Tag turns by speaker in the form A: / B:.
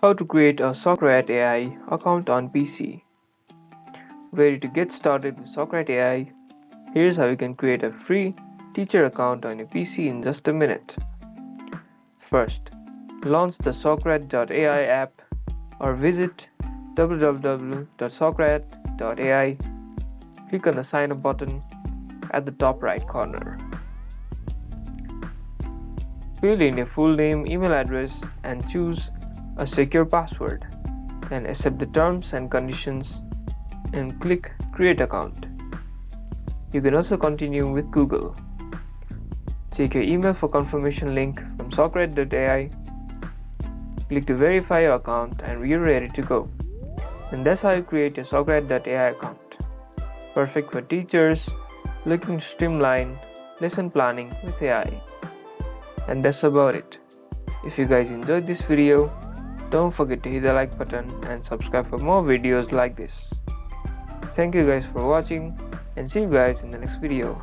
A: How to create a Socrat.ai account on PC. Ready to get started with Socrat.ai? Here's how you can create a free teacher account on your PC in just a minute. First, launch the Socrat.ai app or visit www.socrat.ai. Click on the sign up button at the top right corner. Fill in your full name, email address, and choose a secure password, and accept the terms and conditions and click Create Account. You can also continue with Google. Check your email for confirmation link from Socrat.ai. Click to verify your account and you're ready to go. And that's how you create your Socrat.ai account. Perfect for teachers looking to streamline lesson planning with AI. And that's about it. If you guys enjoyed this video, don't forget to hit the like button and subscribe for more videos like this. Thank you guys for watching and see you guys in the next video.